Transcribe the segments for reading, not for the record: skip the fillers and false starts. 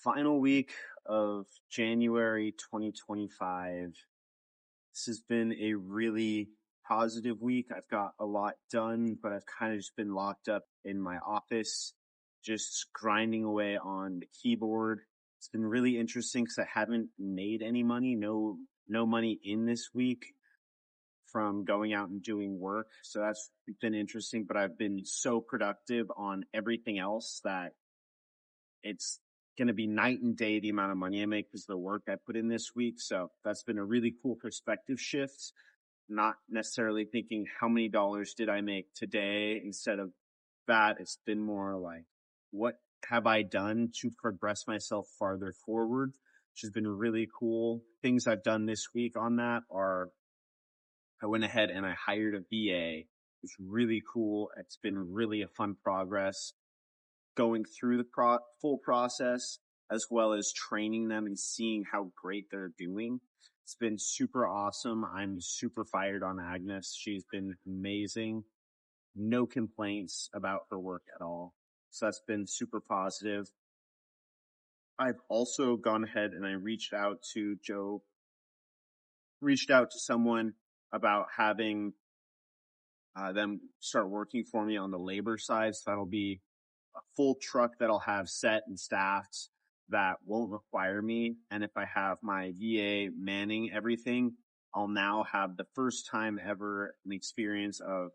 Final week of January 2025. This has been a really positive week. I've got a lot done, but I've kind of just been locked up in my office, just grinding away on the keyboard. It's been really interesting because I haven't made any money, no money in this week from going out and doing work. So that's been interesting, but I've been so productive on everything else that it's going to be night and day the amount of money I make because of the work I put in this week. So that's been a really cool perspective shift. Not necessarily thinking how many dollars did I make today instead of that. It's been more like, what have I done to progress myself farther forward, which has been really cool. Things I've done this week on that are I went ahead and I hired a VA. It's really cool. It's been really a fun progress going through the full process, as well as training them and seeing how great they're doing. It's been super awesome. I'm super fired on Agnes. She's been amazing. No complaints about her work at all. So that's been super positive. I've also gone ahead and I reached out to someone about having them start working for me on the labor side. So that'll be a full truck that I'll have set and staffed that won't require me. And if I have my VA manning everything, I'll now have the first time ever an experience of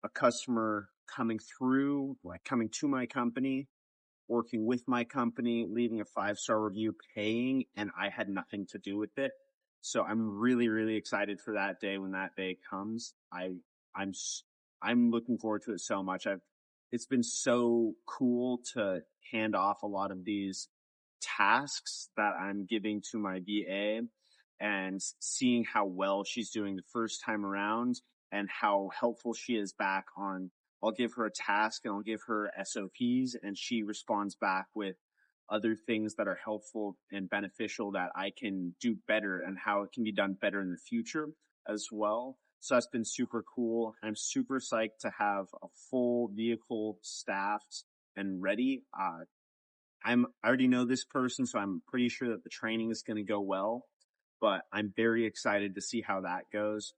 a customer coming through, like coming to my company, working with my company, leaving a 5-star review, paying, and I had nothing to do with it. So I'm really, really excited for that day when that day comes. I'm looking forward to it so much. It's been so cool to hand off a lot of these tasks that I'm giving to my VA and seeing how well she's doing the first time around and how helpful she is back on. I'll give her a task and I'll give her SOPs and she responds back with other things that are helpful and beneficial that I can do better and how it can be done better in the future as well. So that's been super cool. I'm super psyched to have a full vehicle staffed and ready. I already know this person, so I'm pretty sure that the training is going to go well, but I'm very excited to see how that goes.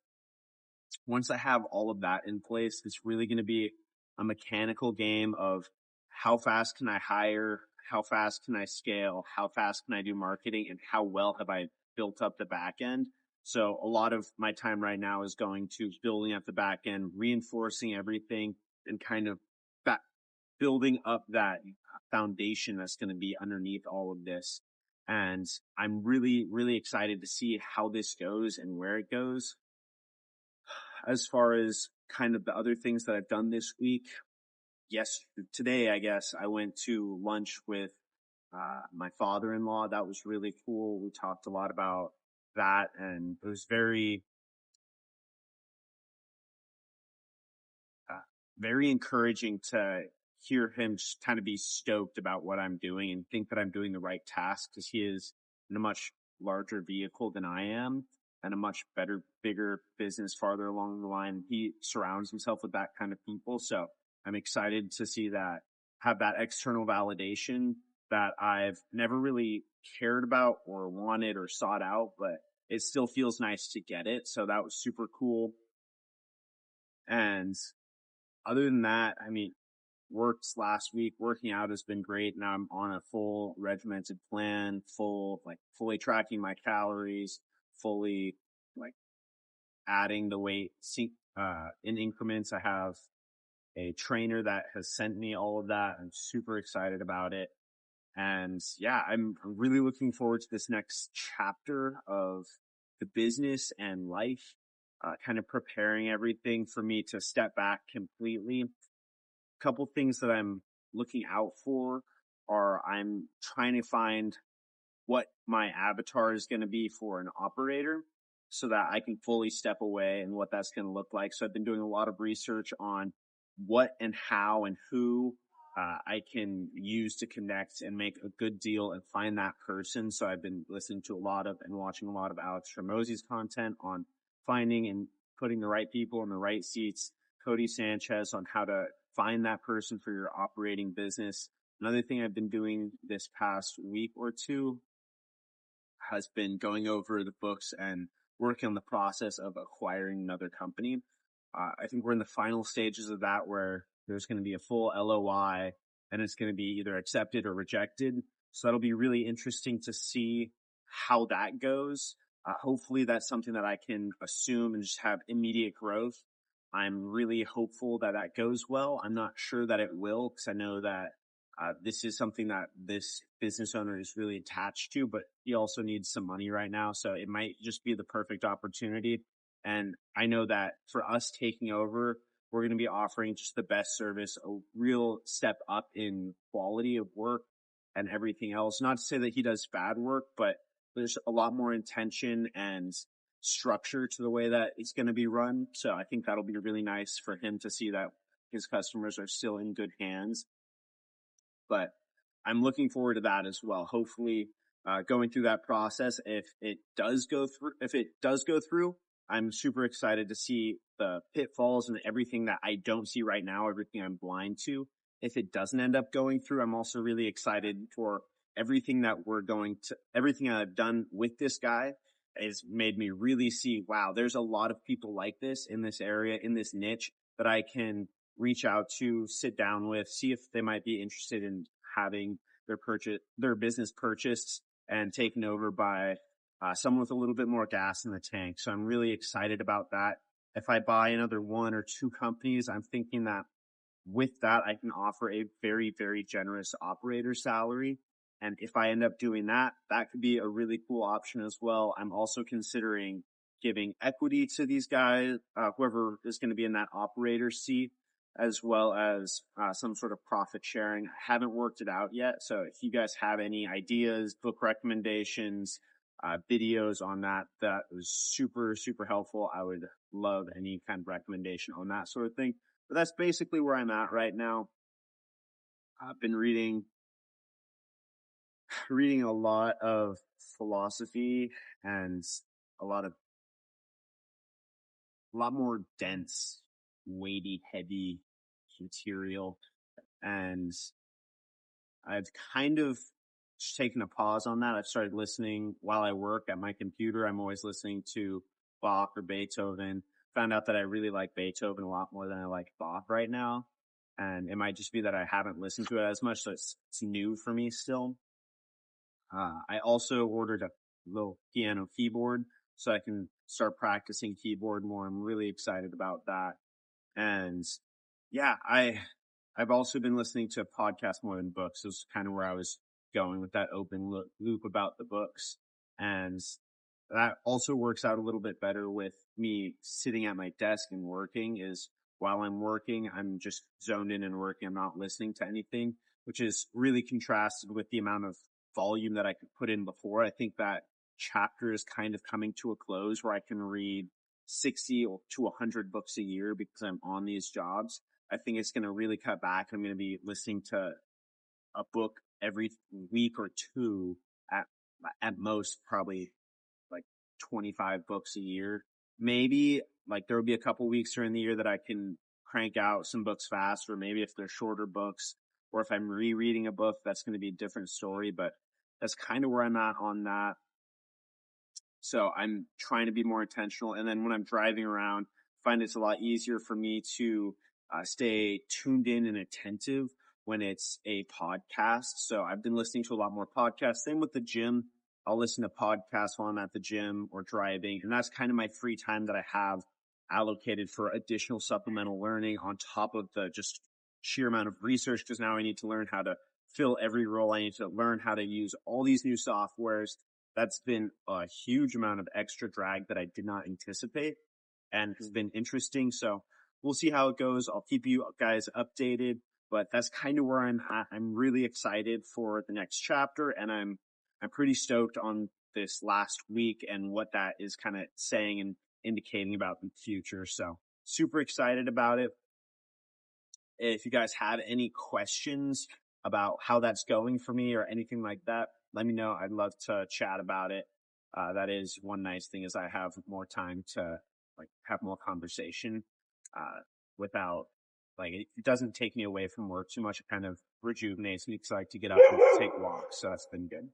Once I have all of that in place, it's really going to be a mechanical game of how fast can I hire? How fast can I scale? How fast can I do marketing? And how well have I built up the back end? So a lot of my time right now is going to building up the back end, reinforcing everything and kind of building up that foundation that's going to be underneath all of this. And I'm really, really excited to see how this goes and where it goes. As far as kind of the other things that I've done this week, today, I guess, I went to lunch with my father-in-law. That was really cool. We talked a lot about that, and it was very, very encouraging to hear him just kind of be stoked about what I'm doing and think that I'm doing the right task because he is in a much larger vehicle than I am and a much bigger business farther along the line. He surrounds himself with that kind of people. So I'm excited to see that, have that external validation that I've never really cared about or wanted or sought out, but it still feels nice to get it. So that was super cool. And other than that, I mean, worked last week, working out has been great. Now I'm on a full regimented plan, fully tracking my calories, fully like adding the weight, in increments. I have a trainer that has sent me all of that. I'm super excited about it. And yeah, I'm really looking forward to this next chapter of the business and life, kind of preparing everything for me to step back completely. Couple things that I'm looking out for are I'm trying to find what my avatar is going to be for an operator so that I can fully step away and what that's going to look like. So I've been doing a lot of research on what and how and who I can use to connect and make a good deal and find that person. So I've been listening to a lot of and watching a lot of Alex Hormozi's content on finding and putting the right people in the right seats. Cody Sanchez on how to find that person for your operating business, Another thing I've been doing this past week or two has been going over the books and working on the process of acquiring another company. I think we're in the final stages of that where there's going to be a full LOI and it's going to be either accepted or rejected. So that'll be really interesting to see how that goes. Hopefully that's something that I can assume and just have immediate growth. I'm really hopeful that that goes well. I'm not sure that it will because I know that this is something that this business owner is really attached to, but he also needs some money right now. So it might just be the perfect opportunity. And I know that for us taking over, we're going to be offering just the best service, a real step up in quality of work and everything else. Not to say that he does bad work, but there's a lot more intention and structure to the way that it's going to be run. So I think that'll be really nice for him to see that his customers are still in good hands. But I'm looking forward to that as well. Hopefully, going through that process, if it does go through, I'm super excited to see the pitfalls and everything that I don't see right now, everything I'm blind to. If it doesn't end up going through, I'm also really excited for everything I've done with this guy has made me really see, wow, there's a lot of people like this in this area, in this niche that I can reach out to, sit down with, see if they might be interested in having their business purchased and taken over by someone with a little bit more gas in the tank. So I'm really excited about that. If I buy another one or two companies, I'm thinking that with that, I can offer a very, very generous operator salary. And if I end up doing that, that could be a really cool option as well. I'm also considering giving equity to these guys, whoever is going to be in that operator seat, as well as some sort of profit sharing. I haven't worked it out yet. So if you guys have any ideas, book recommendations, videos on that, that was super, super helpful. I would love any kind of recommendation on that sort of thing. But that's basically where I'm at right now. I've been reading a lot of philosophy and a lot more dense, weighty, heavy material. And I've kind of just taken a pause on that. I've started listening while I work at my computer. I'm always listening to Bach or Beethoven. Found out that I really like Beethoven a lot more than I like Bach right now. And it might just be that I haven't listened to it as much, so it's new for me still. I also ordered a little piano keyboard so I can start practicing keyboard more. I'm really excited about that. And yeah, I've also been listening to podcasts more than books. This is kind of where I was going with that open loop about the books. And that also works out a little bit better with me sitting at my desk and working. Is while I'm working, I'm just zoned in and working. I'm not listening to anything, which is really contrasted with the amount of volume that I could put in before. I think that chapter is kind of coming to a close where I can read 60 to 100 books a year because I'm on these jobs. I think it's going to really cut back. I'm going to be listening to a book every week or two at most, probably like 25 books a year. Maybe like there will be a couple weeks during the year that I can crank out some books fast, or maybe if they're shorter books, or if I'm rereading a book, that's going to be a different story. But that's kind of where I'm at on that. So I'm trying to be more intentional. And then when I'm driving around, I find it's a lot easier for me to stay tuned in and attentive when it's a podcast. So I've been listening to a lot more podcasts. Same with the gym. I'll listen to podcasts while I'm at the gym or driving. And that's kind of my free time that I have allocated for additional supplemental learning on top of the just sheer amount of research, because now I need to learn how to fill every role. I need to learn how to use all these new softwares. That's been a huge amount of extra drag that I did not anticipate and has been interesting. So we'll see how it goes. I'll keep you guys updated, but that's kind of where I'm at. I'm really excited for the next chapter, and I'm pretty stoked on this last week and what that is kind of saying and indicating about the future. So super excited about it. If you guys have any questions about how that's going for me or anything like that, let me know. I'd love to chat about it. That is one nice thing, is I have more time to like have more conversation, without like, it doesn't take me away from work too much. It kind of rejuvenates me because I like to get up and take walks. So that's been good.